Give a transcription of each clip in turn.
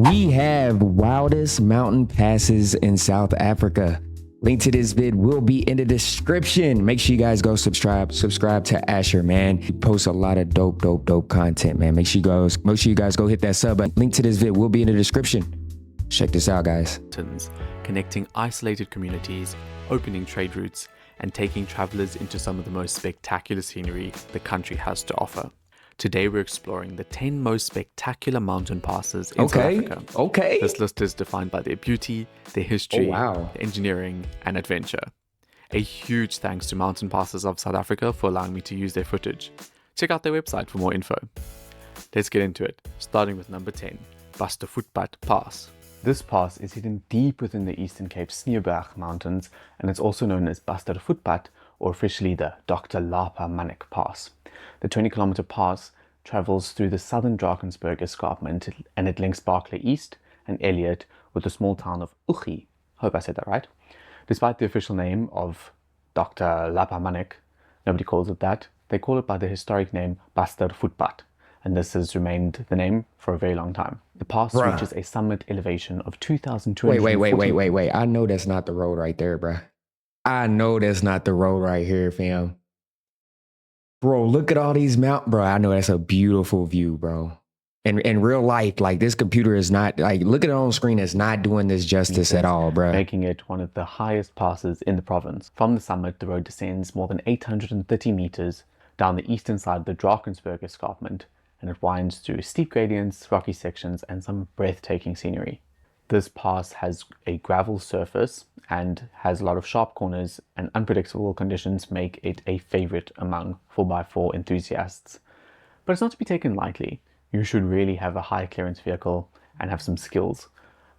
We have wildest mountain passes in South Africa. Link to this vid will be in the description. Make sure you guys go subscribe to Asher, man. He posts a lot of dope content, man. Make sure you guys go hit that sub button. Link to this vid will be in the description. Check this out, guys. Connecting isolated communities, opening trade routes, and taking travelers into some of the most spectacular scenery the country has to offer. Today we're exploring the 10 most spectacular mountain passes in South Africa. This list is defined by their beauty, their history, their engineering, and adventure. A huge thanks to Mountain Passes of South Africa for allowing me to use their footage. Check out their website for more info. Let's get into it, starting with number 10, Voetpad Pass. This pass is hidden deep within the Eastern Cape Swartberg Mountains, and it's also known as Voetpad, or officially the Dr. Baragwanath Pass. The 20-kilometer pass travels through the southern Drakensberg escarpment, and it links Barkly East and Elliot with the small town of Orrie. Hope I said that right. Despite the official name of Dr. Baragwanath, nobody calls it that. They call it by the historic name Voetpad, and this has remained the name for a very long time. The pass reaches a summit elevation of 2,240. Wait. I know that's not the road right there, bruh. I know that's not the road right here, fam. Bro, look at all these mountains. Bro, I know that's a beautiful view, bro. In real life, like, this computer is not, like, look at it on screen, it's not doing this justice at all, bro. Making it one of the highest passes in the province. From the summit, the road descends more than 830 meters down the eastern side of the Drakensberg escarpment, and it winds through steep gradients, rocky sections, and some breathtaking scenery. This pass has a gravel surface and has a lot of sharp corners, and unpredictable conditions make it a favorite among 4x4 enthusiasts. But it's not to be taken lightly. You should really have a high clearance vehicle and have some skills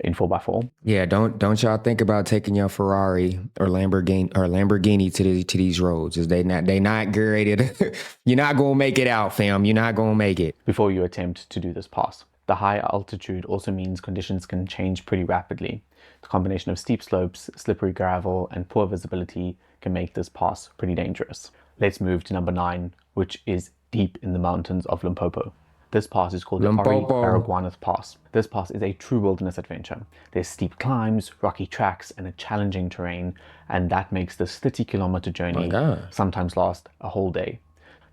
in 4x4. Yeah, don't y'all think about taking your Ferrari or Lamborghini to these roads. They not graded. You're not gonna make it out, fam. You're not gonna make it before you attempt to do this pass. The high altitude also means conditions can change pretty rapidly. The combination of steep slopes, slippery gravel, and poor visibility can make this pass pretty dangerous. Let's move to number 9, which is deep in the mountains of Limpopo. This pass is called the Orrie Baragwanath Pass. This pass is a true wilderness adventure. There's steep climbs, rocky tracks, and a challenging terrain, and that makes this 30-kilometer journey sometimes last a whole day.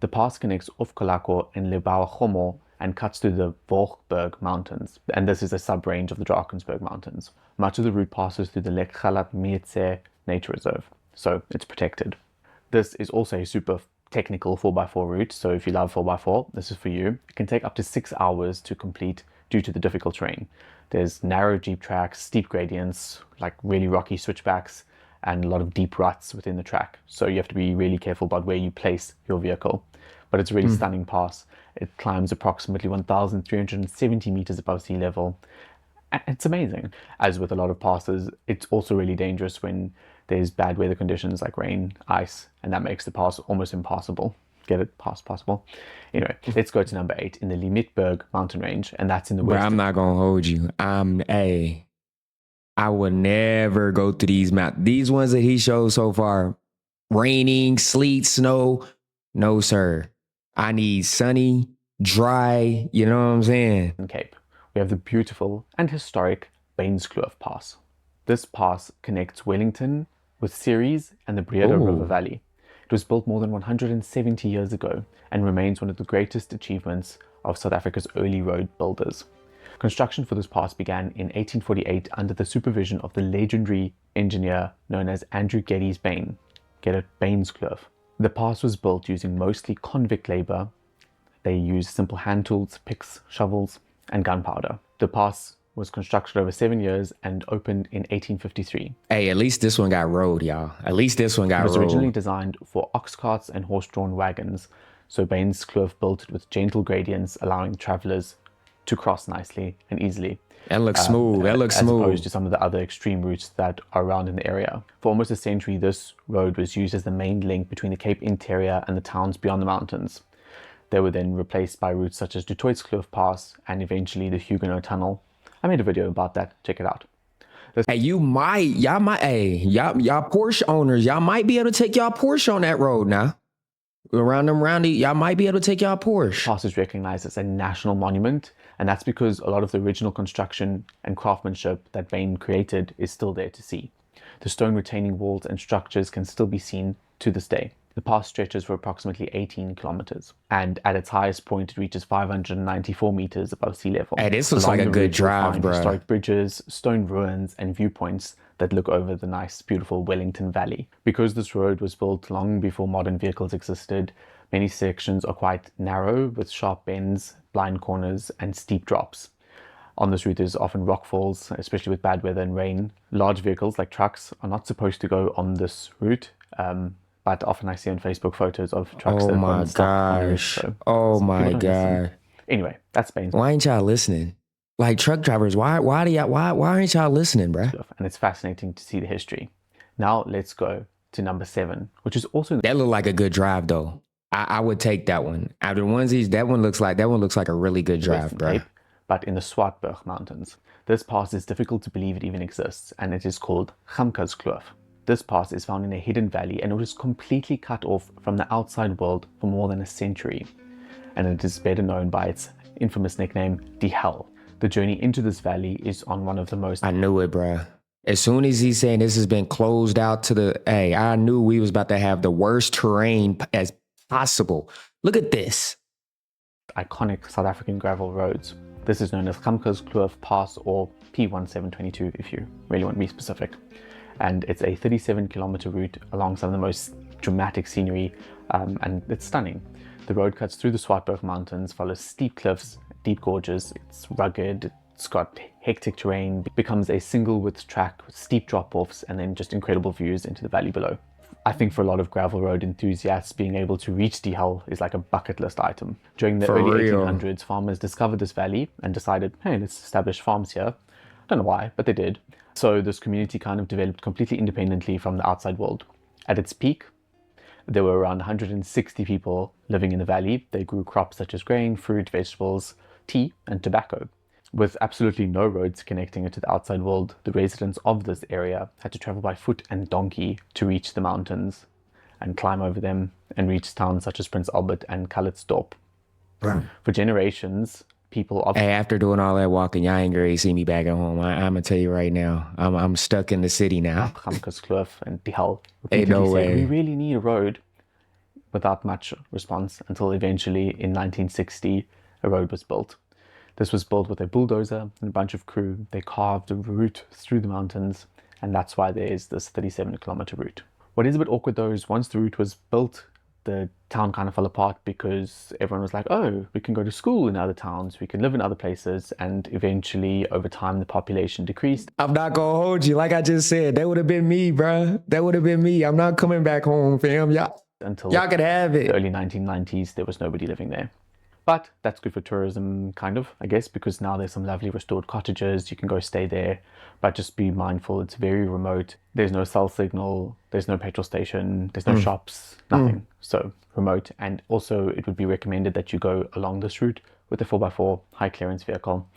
The pass connects Ufkolako and Lebauchomo and cuts through the Ouberg Mountains, and this is a sub-range of the Drakensberg Mountains. Much of the route passes through the Lekgalat Mietse Nature Reserve, so it's protected. This is also a super technical 4x4 route, so if you love 4x4, this is for you. It can take up to 6 hours to complete due to the difficult terrain. There's narrow jeep tracks, steep gradients, like really rocky switchbacks, and a lot of deep ruts within the track, so you have to be really careful about where you place your vehicle. But it's a really stunning pass. It climbs approximately 1,370 meters above sea level. It's amazing. As with a lot of passes, it's also really dangerous when there's bad weather conditions like rain, ice, and that makes the pass almost impassable. Get it? Pass possible. Anyway, let's go to number 8 in the Limitberg mountain range, and that's in the west. I'm not gonna hold you. I would never go to these mountains. These ones that he showed so far, raining, sleet, snow. No, sir. I need sunny, dry, you know what I'm saying? In Cape, we have the beautiful and historic Bainskloof Pass. This pass connects Wellington with Ceres and the Breda River Valley. It was built more than 170 years ago and remains one of the greatest achievements of South Africa's early road builders. Construction for this pass began in 1848 under the supervision of the legendary engineer known as Andrew Geddes Bain. Get it? Bainskloof. The pass was built using mostly convict labor. They used simple hand tools, picks, shovels, and gunpowder. The pass was constructed over 7 years and opened in 1853. Hey, at least this one got road, y'all. At least this one got road. It was originally designed for ox carts and horse-drawn wagons, so Bainskloof built it with gentle gradients, allowing travelers to cross nicely and easily. That looks smooth. As opposed to some of the other extreme routes that are around in the area. For almost a century, this road was used as the main link between the Cape interior and the towns beyond the mountains. They were then replaced by routes such as Kloof Pass and eventually the Huguenot Tunnel. I made a video about that. Check it out. Hey, y'all Porsche owners, y'all might be able to take y'all Porsche on that road now. Y'all might be able to take y'all Porsche. Pass is recognized as a national monument And that's because a lot of the original construction and craftsmanship that Mayne created is still there to see. The stone retaining walls and structures can still be seen to this day. The pass stretches for approximately 18 kilometers, and at its highest point, it reaches 594 meters above sea level. Hey, this looks like a good drive, bro. Historic bridges, stone ruins, and viewpoints that look over the nice, beautiful Wellington Valley. Because this road was built long before modern vehicles existed, many sections are quite narrow with sharp bends, blind corners, and steep drops. On this route, there's often rockfalls, especially with bad weather and rain. Large vehicles like trucks are not supposed to go on this route, but often I see on Facebook photos of trucks that are stuck on the route. So oh my god. Anyway, that's Bainskloof. Why ain't y'all listening? Like truck drivers, why aren't y'all listening, bro? And it's fascinating to see the history. Now let's go to number 7, which is also that looked like a good drive though. I would take that one. Out of the onesies, that one looks like a really good drive, bro. Cape, but in the Swartberg Mountains. This pass is difficult to believe it even exists, and it is called Khamkas Kloof. This pass is found in a hidden valley, and it was completely cut off from the outside world for more than a century. And it is better known by its infamous nickname, the Hell. The journey into this valley is on one of the most... I knew it, bro. As soon as he's saying this has been closed out to the... Hey, I knew we was about to have the worst terrain as possible. Look at this. Iconic South African gravel roads. This is known as Khamkas Kloof Pass, or P1722 if you really want to be specific. And it's a 37-kilometer route along some of the most dramatic scenery, and it's stunning. The road cuts through the Swartberg Mountains, follows steep cliffs, deep gorges. It's rugged, it's got hectic terrain, becomes a single width track with steep drop-offs and then just incredible views into the valley below. I think for a lot of gravel road enthusiasts, being able to reach the Hell is like a bucket list item. During the early 1800s, farmers discovered this valley and decided, hey, let's establish farms here. I don't know why, but they did. So this community kind of developed completely independently from the outside world. At its peak, there were around 160 people living in the valley. They grew crops such as grain, fruit, vegetables, tea, and tobacco. With absolutely no roads connecting it to the outside world, the residents of this area had to travel by foot and donkey to reach the mountains and climb over them and reach towns such as Prince Albert and Calitzdorp. For generations, people of... Hey, after doing all that walking, y'all ain't gonna see me back at home. I'm gonna tell you right now, I'm stuck in the city now. Khamkas Kloof and the Hell Ain't no way. We really need a road, without much response, until eventually in 1960 a road was built. This was built with a bulldozer and a bunch of crew. They carved a route through the mountains, and that's why there is this 37-kilometer route. What is a bit awkward though is once the route was built, the town kind of fell apart because everyone was like, oh, we can go to school in other towns, we can live in other places, and eventually over time the population decreased. I'm not gonna hold you. Like I just said, that would have been me, bruh. That would have been me. I'm not coming back home, fam. Y'all could have it. The early 1990s, there was nobody living there. But that's good for tourism, kind of, I guess, because now there's some lovely restored cottages. You can go stay there, but just be mindful. It's very remote. There's no cell signal. There's no petrol station. There's no shops, nothing. So remote. And also it would be recommended that you go along this route with a 4x4 high clearance vehicle,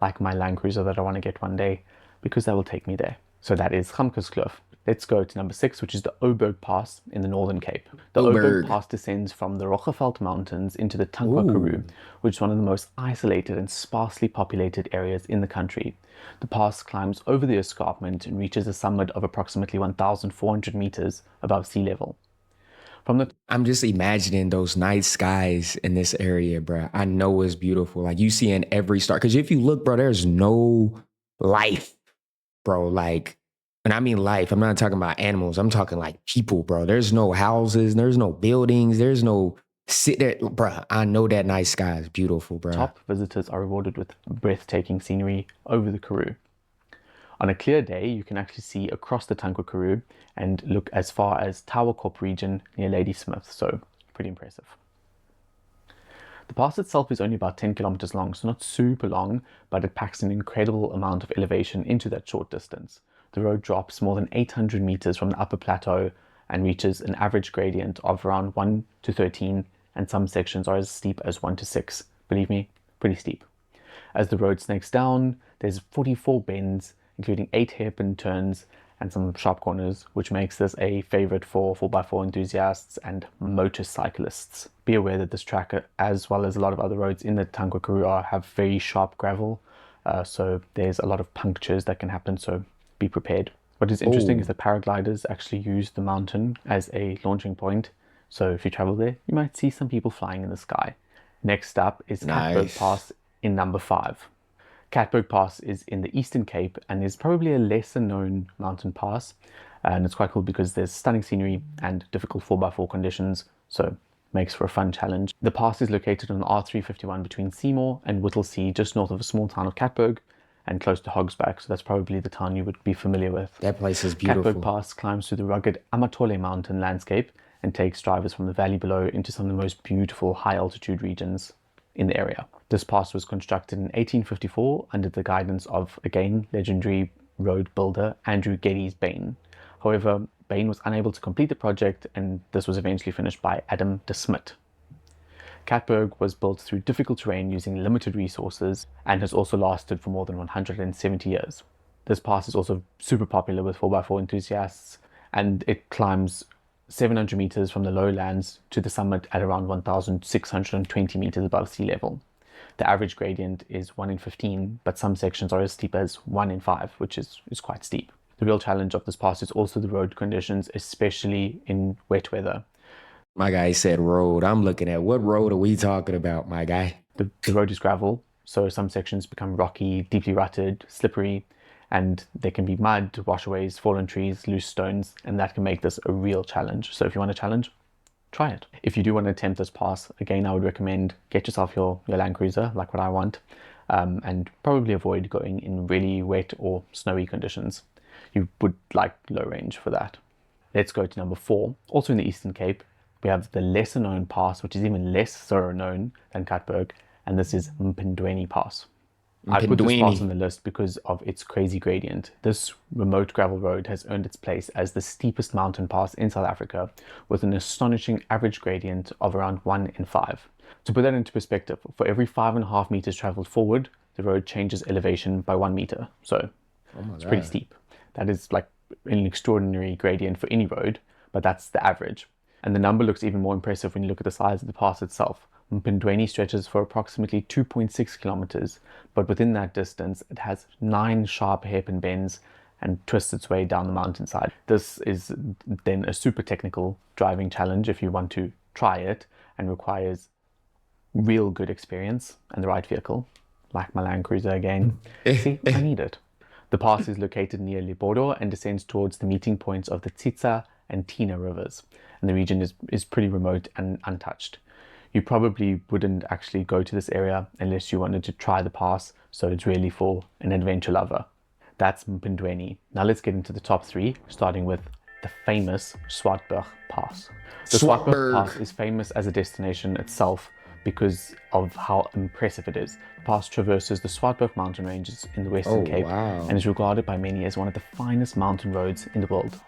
like my Land Cruiser that I want to get one day, because that will take me there. So that is Khamkas Kloof. Let's go to number 6, which is the Ouberg Pass in the Northern Cape. The Ouberg Pass descends from the Roggeveld Mountains into the Tankwa Karoo, which is one of the most isolated and sparsely populated areas in the country. The pass climbs over the escarpment and reaches a summit of approximately 1,400 meters above sea level. I'm just imagining those night skies in this area, bro. I know it's beautiful. Like you see in every star, because if you look, bro, there's no life, bro. Like, and I mean life, I'm not talking about animals. I'm talking like people, bro. There's no houses. There's no buildings. There's no sit there, bro. I know that night sky is beautiful, bro. Top visitors are rewarded with breathtaking scenery over the Karoo. On a clear day, you can actually see across the Tankwa Karoo and look as far as Towerkop region near Ladysmith. So pretty impressive. The pass itself is only about 10 kilometers long, so not super long, but it packs an incredible amount of elevation into that short distance. The road drops more than 800 meters from the upper plateau and reaches an average gradient of around 1 to 13, and some sections are as steep as 1 to 6. Believe me, pretty steep. As the road snakes down, there's 44 bends, including 8 hairpin turns, and some sharp corners, which makes this a favorite for 4x4 enthusiasts and motorcyclists. Be aware that this track, as well as a lot of other roads in the Tankwa Karoo, have very sharp gravel, so there's a lot of punctures that can happen, so be prepared. What is interesting is that paragliders actually use the mountain as a launching point, so if you travel there, you might see some people flying in the sky. Next up is Katberg Pass in number 5. Katberg Pass is in the Eastern Cape and is probably a lesser known mountain pass, and it's quite cool because there's stunning scenery and difficult 4x4 conditions, so makes for a fun challenge. The pass is located on R351 between Seymour and Whittlesea, just north of a small town of Katberg and close to Hogsback, so that's probably the town you would be familiar with. That place is beautiful. Katberg Pass climbs through the rugged Amatole mountain landscape and takes drivers from the valley below into some of the most beautiful high altitude regions in the area. This pass was constructed in 1854 under the guidance of, again, legendary road builder Andrew Geddes Bain. However, Bain was unable to complete the project, and this was eventually finished by Adam de Smet. Katberg was built through difficult terrain using limited resources and has also lasted for more than 170 years. This pass is also super popular with 4x4 enthusiasts, and it climbs 700 meters from the lowlands to the summit at around 1,620 meters above sea level. The average gradient is 1 in 15, but some sections are as steep as 1 in 5, which is quite steep. The real challenge of this pass is also the road conditions, especially in wet weather. My guy said road. I'm looking at what road are we talking about, my guy? The road is gravel, so some sections become rocky, deeply rutted, slippery, and there can be mud, washaways, fallen trees, loose stones, and that can make this a real challenge. So if you want a challenge, try it. If you do want to attempt this pass, again, I would recommend get yourself your Land Cruiser, like what I want, and probably avoid going in really wet or snowy conditions. You would like low range for that. Let's go to number 4, also in the Eastern Cape. We have the lesser known pass, which is even less so known than Katberg, and this is Pendui Pass. I put this pass on the list because of its crazy gradient. This remote gravel road has earned its place as the steepest mountain pass in South Africa, with an astonishing average gradient of around 1 in 5. To put that into perspective, for every 5.5 meters traveled forward, the road changes elevation by 1 meter. So it's pretty steep. That is like an extraordinary gradient for any road, but that's the average. And the number looks even more impressive when you look at the size of the pass itself. Pendui stretches for approximately 2.6 kilometers, but within that distance, it has 9 sharp hairpin bends and twists its way down the mountainside. This is then a super technical driving challenge if you want to try it, and requires real good experience and the right vehicle, like my Land Cruiser again. See, I need it. The pass is located near Libodo and descends towards the meeting points of the Tsitsa and Tina rivers, and the region is pretty remote and untouched. You probably wouldn't actually go to this area unless you wanted to try the pass, so it's really for an adventure lover. That's Pendui. Now let's get into the top 3, starting with the famous Swartberg Pass. The Swartberg Pass is famous as a destination itself because of how impressive it is. The pass traverses the Swartberg mountain ranges in the Western Cape and is regarded by many as one of the finest mountain roads in the world.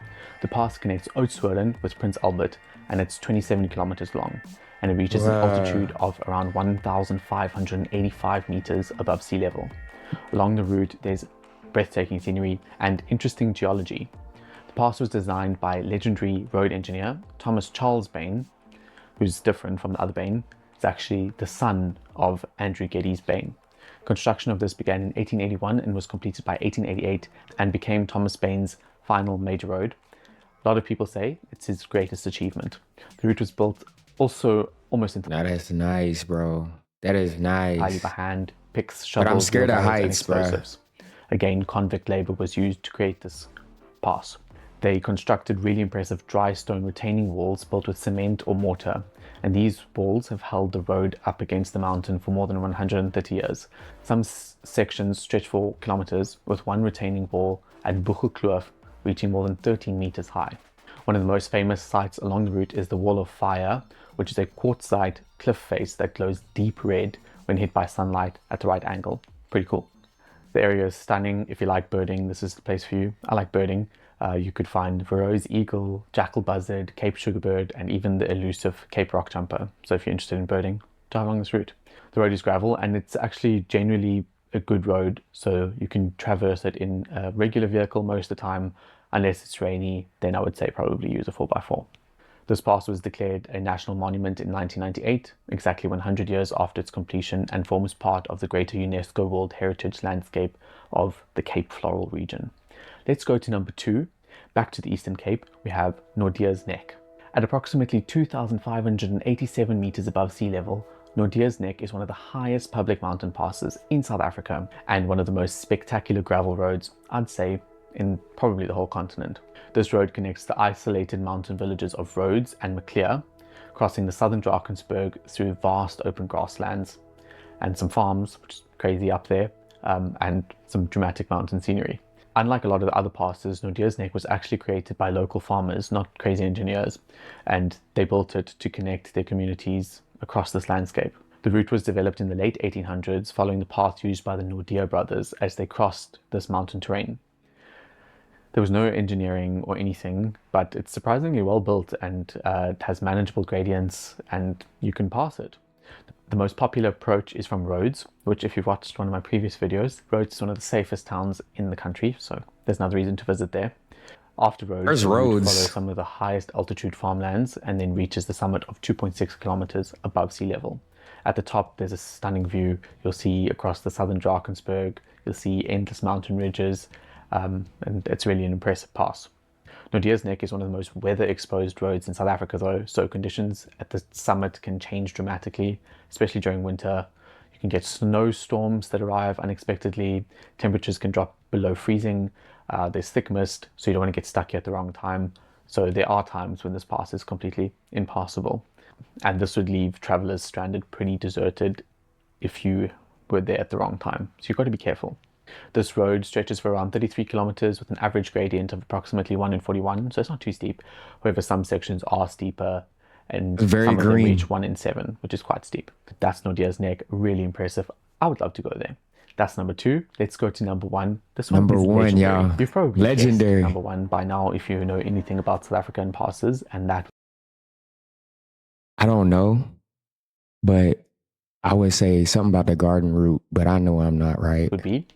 The pass connects Oudtshoorn with Prince Albert, and it's 27 kilometers long, and it reaches an altitude of around 1,585 meters above sea level. Along the route, there's breathtaking scenery and interesting geology. The pass was designed by legendary road engineer Thomas Charles Bain, who's different from the other Bain. It's actually the son of Andrew Geddes Bain. Construction of this began in 1881 and was completed by 1888 and became Thomas Bain's final major road. A lot of people say it's his greatest achievement. The route was built also almost into... Now that's nice, bro. That is nice. Entirely by hand, picks, shovels, but I'm scared of heights, bro. Again, convict labor was used to create this pass. They constructed really impressive dry stone retaining walls built with cement or mortar, and these walls have held the road up against the mountain for more than 130 years. Some sections stretch for kilometers, with one retaining wall at Kloof reaching more than 13 meters high. One of the most famous sites along the route is the Wall of Fire, which is a quartzite cliff face that glows deep red when hit by sunlight at the right angle. Pretty cool. The area is stunning. If you like birding, this is the place for you. I like birding. You could find Verreaux's eagle, jackal buzzard, Cape sugarbird, and even the elusive Cape rock jumper. So if you're interested in birding, drive along this route. The road is gravel, and it's actually generally a good road, so you can traverse it in a regular vehicle most of the time. Unless it's rainy, then I would say probably use a 4x4. This pass was declared a national monument in 1998, exactly 100 years after its completion, and forms part of the greater UNESCO World Heritage landscape of the Cape Floral region. Let's go to number 2. Back to the Eastern Cape, we have Naude's Neck. At approximately 2,587 meters above sea level, Naude's Neck is one of the highest public mountain passes in South Africa and one of the most spectacular gravel roads, I'd say, in probably the whole continent. This road connects the isolated mountain villages of Rhodes and Maclear, crossing the southern Drakensberg through vast open grasslands and some farms, which is crazy up there, and some dramatic mountain scenery. Unlike a lot of the other passes, Naude's Neck was actually created by local farmers, not crazy engineers, and they built it to connect their communities across this landscape. The route was developed in the late 1800s, following the path used by the Naude brothers as they crossed this mountain terrain. There was no engineering or anything, but it's surprisingly well built, and it has manageable gradients, and you can pass it. The most popular approach is from Rhodes, which, if you've watched one of my previous videos, Rhodes is one of the safest towns in the country, so there's another reason to visit there. After Rhodes, the route follows some of the highest altitude farmlands and then reaches the summit of 2.6 kilometers above sea level. At the top, there's a stunning view. You'll see across the southern Drakensberg, you'll see endless mountain ridges, and it's really an impressive pass. Naude's Neck is one of the most weather-exposed roads in South Africa though, so conditions at the summit can change dramatically, especially during winter. You can get snowstorms that arrive unexpectedly, temperatures can drop below freezing, there's thick mist, so you don't want to get stuck here at the wrong time. So there are times when this pass is completely impassable, and this would leave travelers stranded, pretty deserted if you were there at the wrong time, so you've got to be careful. This road stretches for around 33 kilometers with an average gradient of approximately 1 in 41, so it's not too steep. However, some sections are steeper and some of them reach 1 in 7, which is quite steep. That's Naude's Neck, really impressive. I would love to go there. That's number 2. Let's go to number 1. This one is legendary. Yeah. You've probably legendary guessed number 1 by now if you know anything about South African passes, and that. I don't know, but I would say something about the garden route, but I know I'm not right. Would be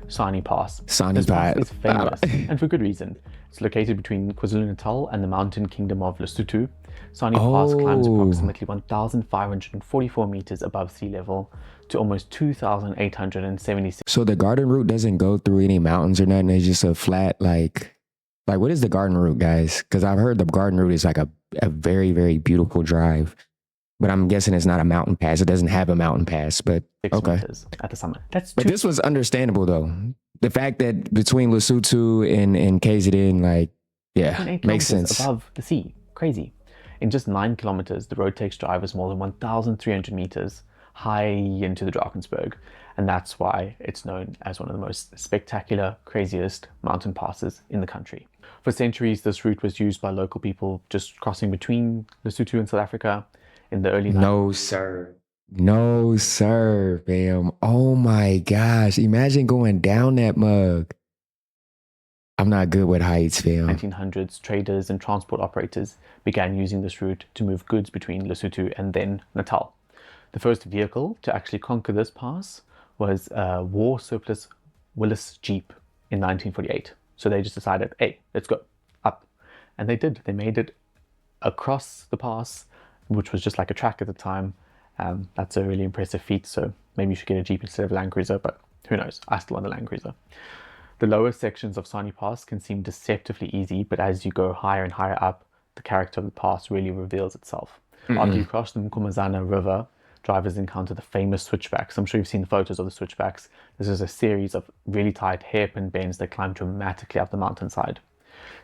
Sani Pass. Sani Pass is famous, and for good reason. It's located between KwaZulu-Natal and the mountain kingdom of Lesotho. Sani Pass climbs approximately 1,544 meters above sea level to almost 2,876. So the garden route doesn't go through any mountains or nothing. It's just a flat, like what is the garden route, guys? Because I've heard the garden route is like a very, very beautiful drive. But I'm guessing it's not a mountain pass. It doesn't have a mountain pass, but 6 meters at the summit. But this was understandable though. The fact that between Lesotho and KZN, makes sense. Above the sea, crazy. In just 9 kilometers, the road takes drivers more than 1,300 meters high into the Drakensberg, and that's why it's known as one of the most spectacular, craziest mountain passes in the country. For centuries, this route was used by local people just crossing between Lesotho and South Africa. In the early 90s. No, sir, fam. Oh my gosh. Imagine going down that mug. I'm not good with heights, fam. 1900s, traders and transport operators began using this route to move goods between Lesotho and then Natal. The first vehicle to actually conquer this pass was a war surplus Willys Jeep in 1948. So they just decided, hey, let's go up. And they did. They made it across the pass, which was just like a track at the time. That's a really impressive feat, so maybe you should get a Jeep instead of a Land Cruiser, but who knows, I still want the Land Cruiser. The lower sections of Sani Pass can seem deceptively easy, but as you go higher and higher up, the character of the pass really reveals itself. After you cross the Mkumazana River, drivers encounter the famous switchbacks. I'm sure you've seen the photos of the switchbacks. This is a series of really tight hairpin bends that climb dramatically up the mountainside.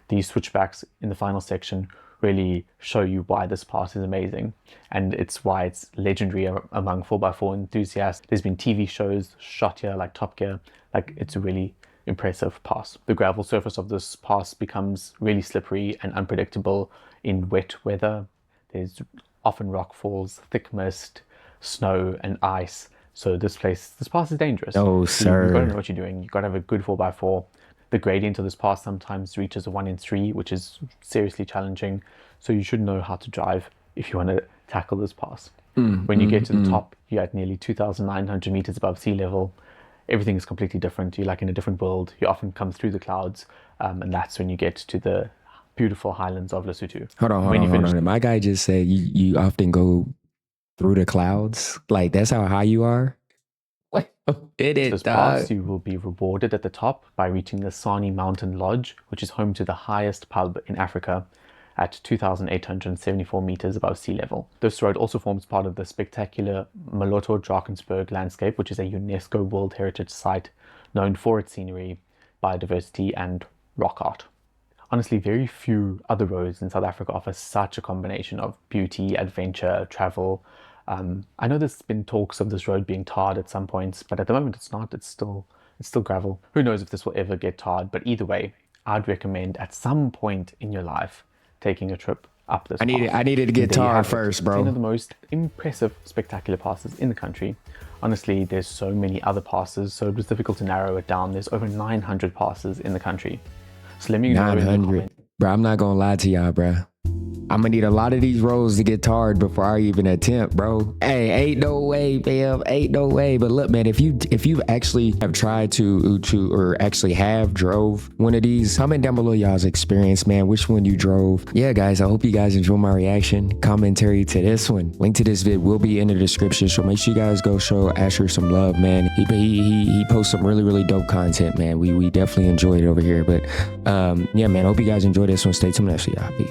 These switchbacks in the final section really show you why this pass is amazing, and it's why it's legendary among 4x4 enthusiasts. There's been TV shows shot here like Top Gear. It's a really impressive pass. The gravel surface of this pass becomes really slippery and unpredictable in wet weather. There's often rock falls, thick mist, snow and ice, so this pass is dangerous. No, sir. You've got to know what you're doing. You've got to have a good 4x4. The gradient of this pass sometimes reaches a 1 in 3, which is seriously challenging. So you should know how to drive if you want to tackle this pass. When you get to the top, you're at nearly 2,900 meters above sea level. everything is completely different. You're like in a different world. You often come through the clouds, and that's when you get to the beautiful highlands of Lesotho. Hold on. My guy just said you often go through the clouds. Like, that's how high you are? What? It is, This dog. pass, you will be rewarded at the top by reaching the Sani Mountain Lodge, which is home to the highest pub in Africa at 2,874 meters above sea level. This road also forms part of the spectacular Maloto-Drakensberg landscape, which is a UNESCO World Heritage Site known for its scenery, biodiversity, and rock art. Honestly, very few other roads in South Africa offer such a combination of beauty, adventure, travel. I know there's been talks of this road being tarred at some points, but at the moment it's not. It's still gravel. Who knows if this will ever get tarred, but either way, I'd recommend at some point in your life taking a trip up this pass. I needed to get tarred first, bro. It's one of the most impressive, spectacular passes in the country. Honestly, there's so many other passes, so it was difficult to narrow it down. There's over 900 passes in the country. So let me know in the 900. Bro, I'm not gonna lie to y'all, bro. I'm gonna need a lot of these roads to get tarred before I even attempt, bro. Hey, ain't no way, fam. Ain't no way. But look, man, if you actually have tried to or actually have drove one of these, comment down below y'all's experience, man. Which one you drove? Yeah, guys, I hope you guys enjoy my reaction commentary to this one. Link to this vid will be in the description, so make sure you guys go show Asher some love, man. He posts some really dope content, man. We definitely enjoyed it over here. But yeah, man, hope you guys enjoy this one. Stay tuned. Actually, y'all. Peace.